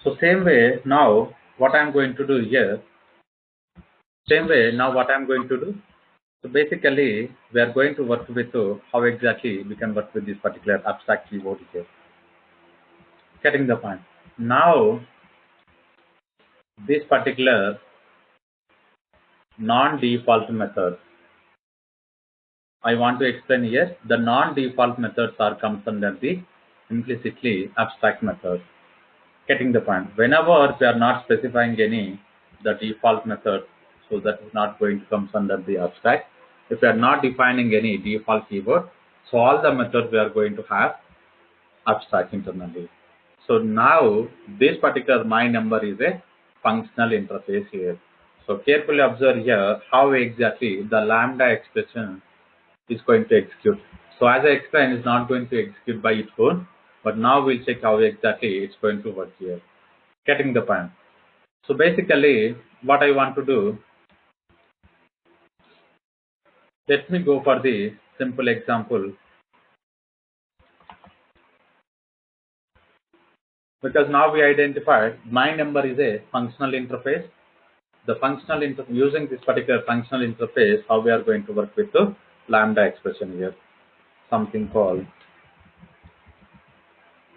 so same way now what I'm going to do here, same way now what I'm going to do. So basically we are going to work with how exactly we can work with this particular abstract keyboard here. Getting the point. Now this particular non-default method, I want to explain here. The non-default methods are comes under the implicitly abstract method. Getting the point. Whenever we are not specifying any the default method, so that is not going to come under the abstract. If we are not defining any default keyword, so all the methods we are going to have abstract internally. So now this particular my number is a functional interface here. So carefully observe here how exactly the lambda expression is going to execute. So as I explained, it's not going to execute by its own, but now we'll check how exactly it's going to work here. Getting the point. So basically, what I want to do, let me go for the simple example, because now we identified my number is a functional interface. The functional using this particular functional interface, how we are going to work with the lambda expression here, something called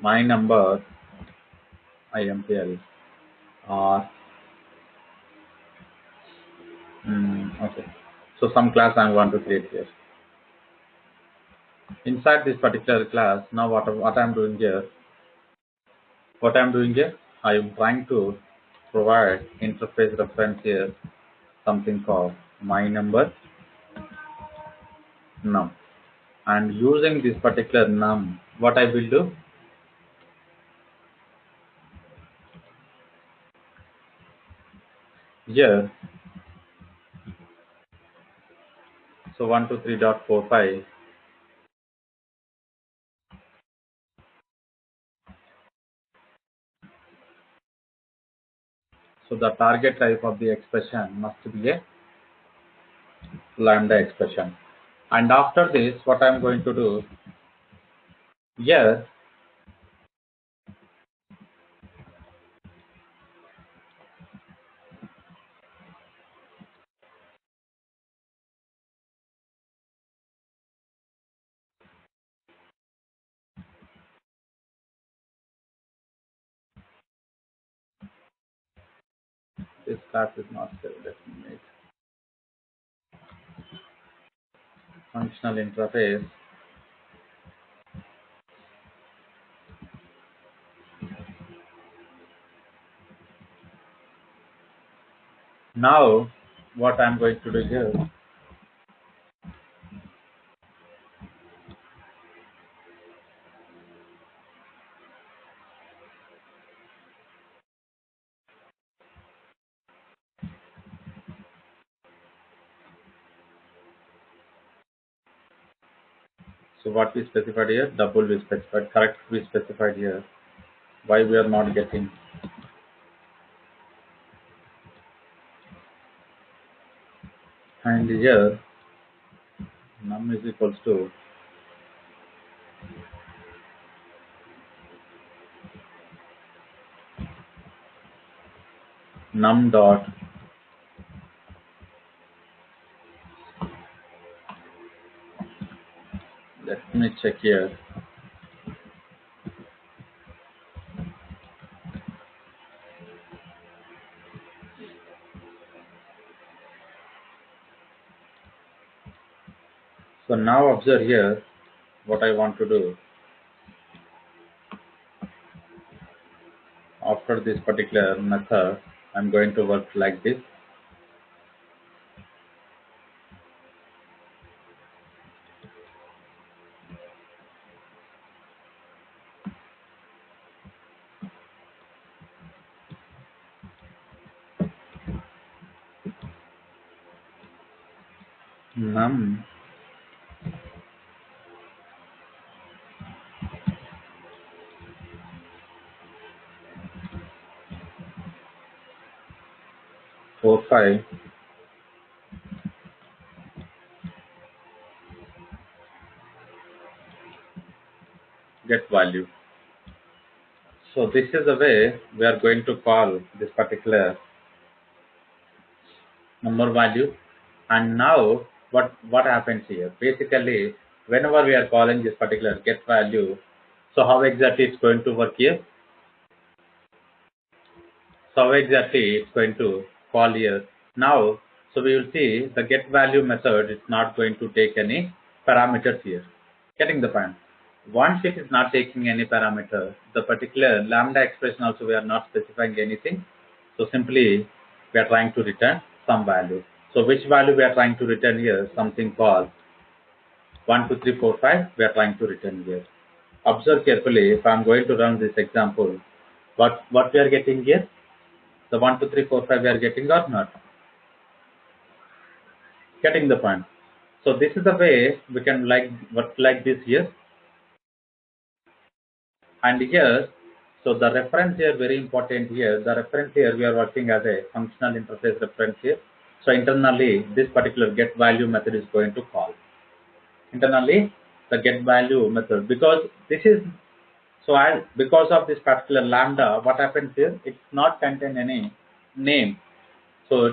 my number IMPL or okay. So some class I want to create here. Inside this particular class, now what I'm doing here, I am trying to provide interface reference here, something called my number num. And using this particular num, what I will do, here, so 123.45. So the target type of the expression must be a lambda expression. And after this, what I'm going to do, here, this class is not saved. Let me make functional interface. Now, what I'm going to do here, So what we specified here, double we specified, correct we specified here. Why we are not getting? And here num is equals to num dot let me check here. So now observe here what I want to do. After this particular method, I'm going to work like this. Num four five get value. So this is the way we are going to call this particular number value. And now what happens here? Basically, whenever we are calling this particular get value, so how exactly it's going to work here? So how exactly it's going to call here? Now, so we will see the get value method is not going to take any parameters here. Getting the point? Once it is not taking any parameter, the particular lambda expression also we are not specifying anything. So simply we are trying to return some value. So which value we are trying to return here? Something called 1, 2, 3, 4, 5 we are trying to return here. Observe carefully. If I am going to run this example, what we are getting here? The 1, 2, 3, 4, 5 we are getting or not? Getting the point. So this is the way we can work like this here. And here, so the reference here very important here. The reference here we are working as a functional interface reference here. So internally this particular get value method is going to call. Internally the get value method, because this is because of this particular lambda, what happens here? It's not contain any name. So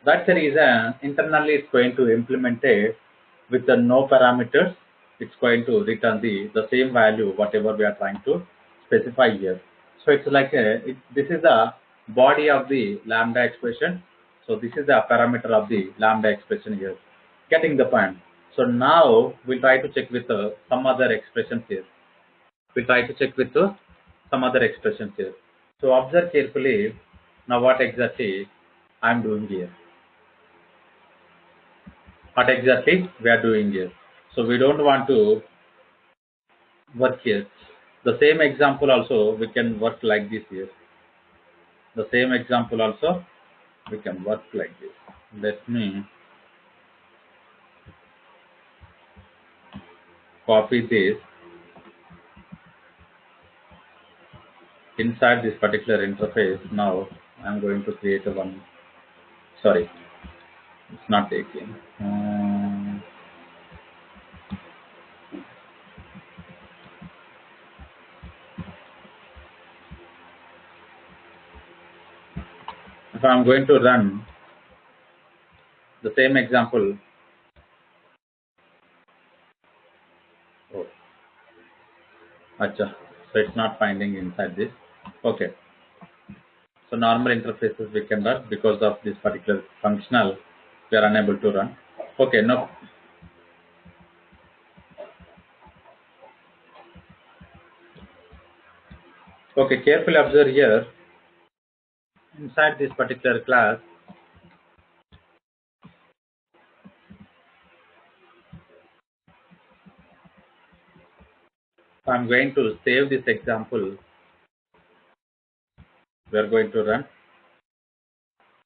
that's the reason internally it's going to implement it with the no parameters. It's going to return the same value whatever we are trying to specify here. So it's like this is the body of the lambda expression. So this is the parameter of the lambda expression here. Getting the point. So now we'll try to check with some other expressions here. We'll try to check with some other expressions here. So observe carefully now what exactly I'm doing here. What exactly we are doing here. So we don't want to work here. The same example also we can work like this here. The same example also we can work like this. Let me copy this inside this particular interface. Now I'm going to create a one. Sorry, it's not taking. If I'm going to run the same example, oh, acha, so it's not finding inside this. Okay, so normal interfaces we can run, because of this particular functional we are unable to run. Okay, no. Okay, carefully observe here. Inside this particular class, I'm going to save this example. We are going to run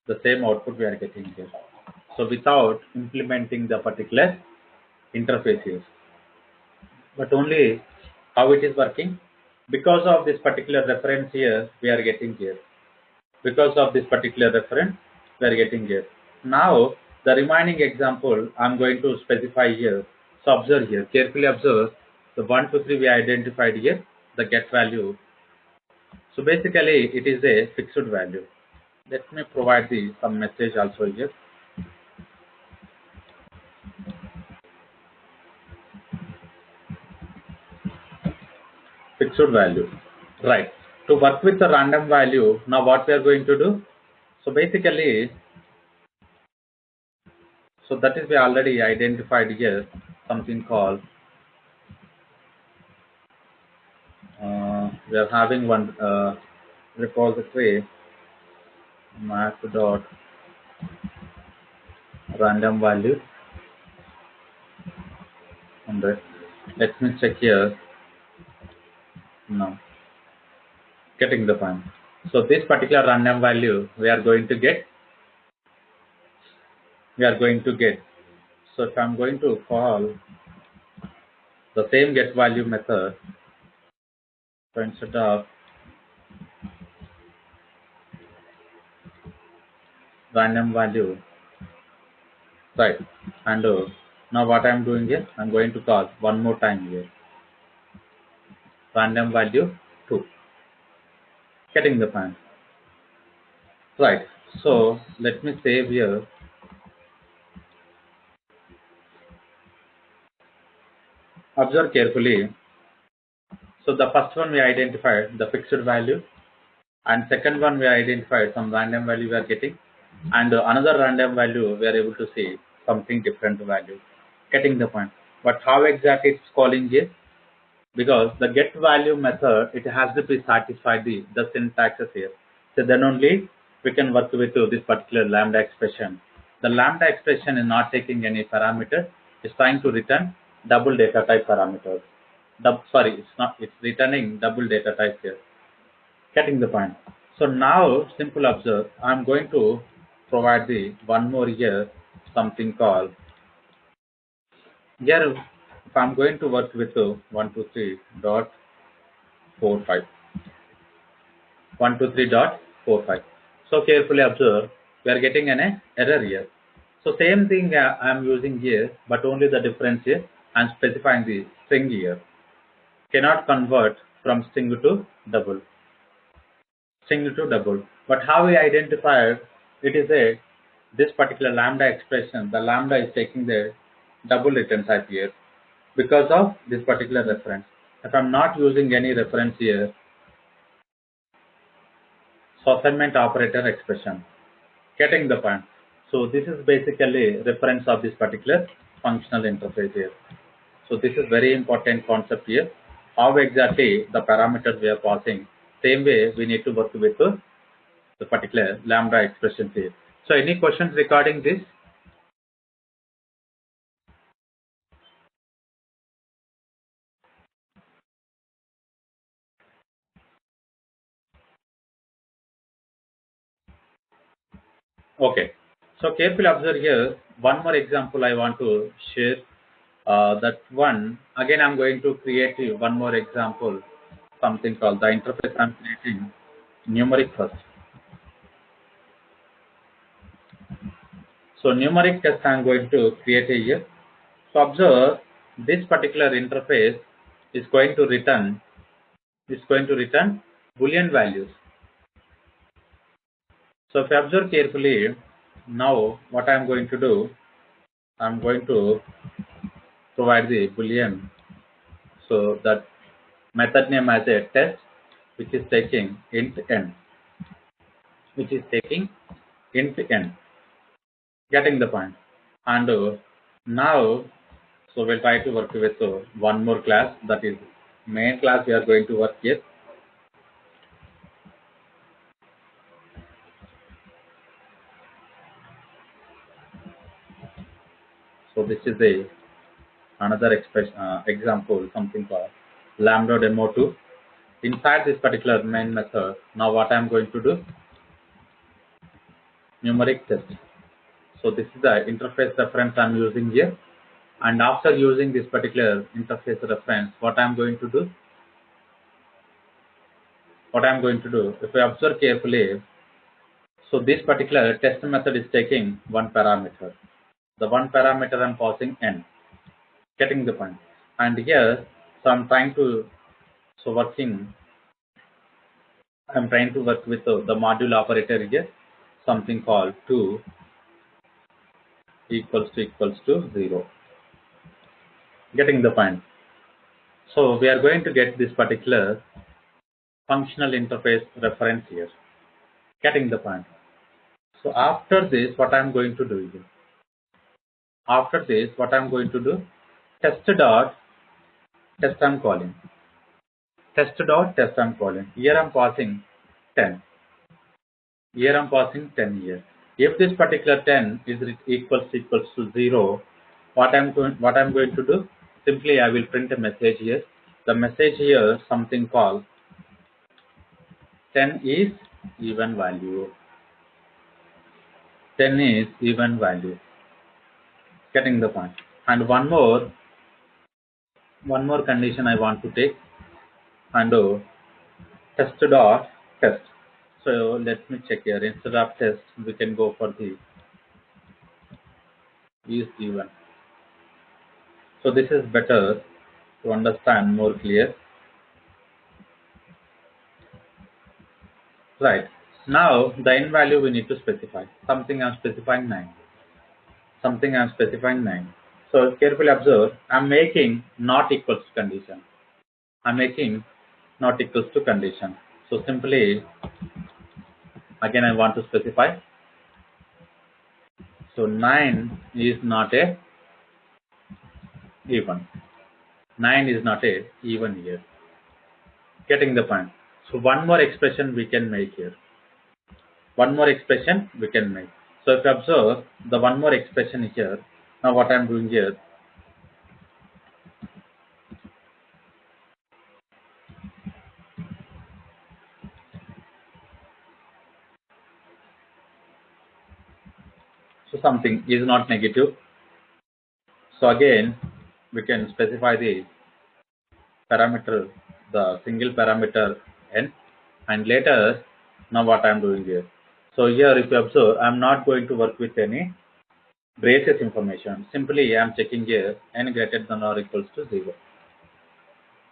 the same output we are getting here. So without implementing the particular interface here. but only how it is working. Because of this particular reference here, we are getting here. Because of this particular reference, we are getting here. Now, the remaining example, I'm going to specify here. So observe here, carefully observe the 1, 2, 3 we identified here, the get value. So basically, it is a fixed value. Let me provide the some message also here. Fixed value, right? To work with the random value, now what we are going to do? So basically, so that is we already identified here something called we are having one repository map dot random value 100. Let me check here. Now getting the point. So this particular random value we are going to get. So if I'm going to call the same get value method, so instead of random value, right, and now what I'm doing here, I'm going to call one more time here random value 2. Getting the point, right? So let me save here. Observe carefully. So the first one we identified the fixed value, and second one we identified some random value we are getting, and another random value we are able to see something different value. Getting the point. But how exactly it's calling here? Because the get value method, it has to be satisfied the syntax here. So then only we can work with this particular lambda expression. The lambda expression is not taking any parameter. It's trying to return double data type parameters. Sorry, it's not. It's returning double data type here. Getting the point. So now, simple observe. I'm going to provide the one more here, something called here. If I'm going to work with 123.45, 123.45. So carefully observe. We are getting an error here. So same thing I'm using here, but only the difference here. I'm specifying the string here. Cannot convert from string to double. But how we identified it is this particular lambda expression, the lambda is taking the double return type here because of this particular reference. If I'm not using any reference here, so assignment operator expression. Getting the point. So this is basically reference of this particular functional interface here. So this is very important concept here. How exactly the parameters we are passing, same way we need to work with the particular lambda expression here. So any questions regarding this? Okay. So carefully observe here. One more example I want to share. That one again I'm going to create one more example. Something called the interface I'm creating numeric first. So numeric test I'm going to create here. So observe this particular interface is going to return Boolean values. So if you observe carefully, now what I am going to do, I am going to provide the Boolean. So that method name as a test, which is taking int n, Getting the point. And now, so we'll try to work with one more class, that is main class we are going to work here. So this is another example, something called lambda demo 2. Inside this particular main method, now what I am going to do, numeric test. So this is the interface reference I am using here. And after using this particular interface reference, what I'm going to do, if I observe carefully, so this particular test method is taking one parameter. The one parameter I'm passing n, getting the point. And here, so I'm trying to work with the module operator here, something called 2 equals to 0. Getting the point. So we are going to get this particular functional interface reference here. Getting the point. So after this, what I'm going to do here? After this, what I'm going to do? Test I'm calling. Test I'm calling. Here I'm passing 10. Here I'm passing 10 here. If this particular 10 is equals to 0, what I'm going to do? Simply I will print a message here. The message here something called 10 is even value. 10 is even value. Getting the point. And one more condition I want to take, and test. So let me check here. Instead of test, we can go for the is even. So this is better to understand more clear. Right. Now the n value we need to specify. Something I'm specifying 9. So carefully observe. I'm making not equals to condition. So simply again I want to specify. So 9 is not a even. 9 is not a even here. Getting the point. So one more expression we can make here. So if you observe the one more expression here, now what I'm doing here, so something is not negative. So again, we can specify the parameter, the single parameter n, and later, now what I'm doing here. So here if you observe, I'm not going to work with any braces information. Simply I'm checking here n greater than or equals to 0.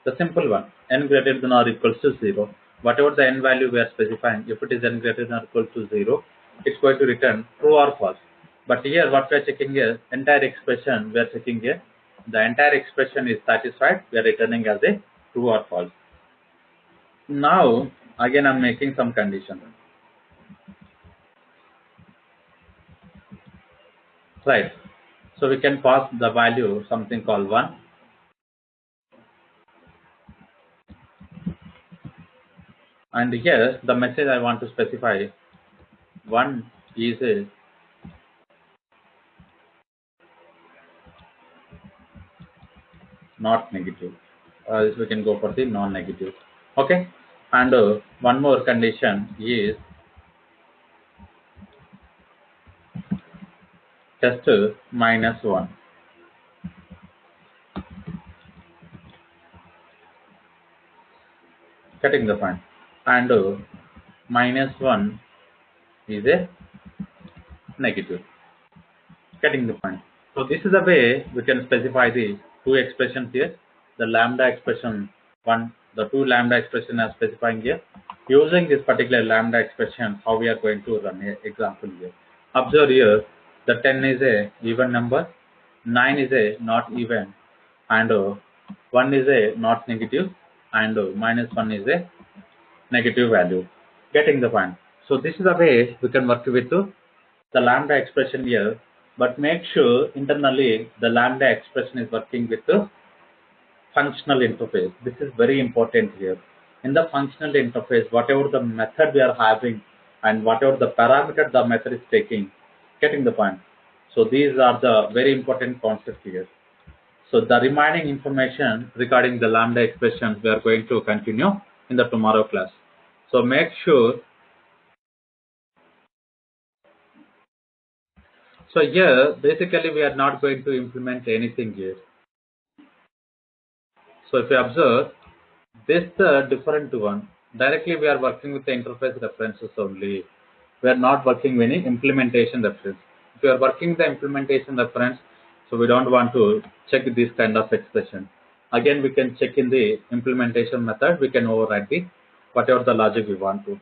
The simple one, n greater than or equals to 0. Whatever the n value we are specifying, if it is n greater than or equal to 0, it's going to return true or false. But here what we are checking here, entire expression we are checking here, the entire expression is satisfied, we are returning as a true or false. Now again I'm making some condition. Right. So we can pass the value something called 1. And here the message I want to specify 1 is a not negative. We can go for the non-negative. Okay. And one more condition is test minus 1. Getting the point. And minus 1 is a negative. Getting the point. So this is the way we can specify the two expressions here. The lambda expression 1, the two lambda expression are specifying here. Using this particular lambda expression, how we are going to run an example here. Observe here, the 10 is a even number, 9 is a not even, and 1 is a not negative, and minus 1 is a negative value. Getting the point. So this is the way we can work with the lambda expression here, but make sure internally the lambda expression is working with the functional interface. This is very important here. In the functional interface, whatever the method we are having and whatever the parameter the method is taking, getting the point. So these are the very important concepts here. So the remaining information regarding the lambda expressions we are going to continue in the tomorrow class. So make sure So here, basically, we are not going to implement anything here. So if you observe, this different one. Directly, we are working with the interface references only. We are not working with any implementation reference. If you are working the implementation reference, so we don't want to check this kind of expression. Again, we can check in the implementation method. We can override the whatever the logic we want to.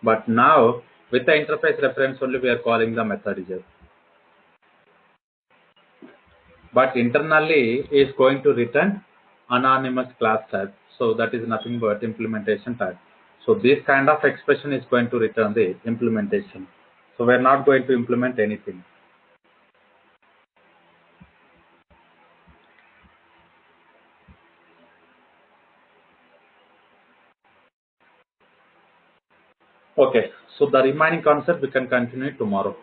But now, with the interface reference only, we are calling the method here. But internally is going to return anonymous class type. So that is nothing but implementation type. So this kind of expression is going to return the implementation. So we're not going to implement anything. Okay, so the remaining concept we can continue tomorrow.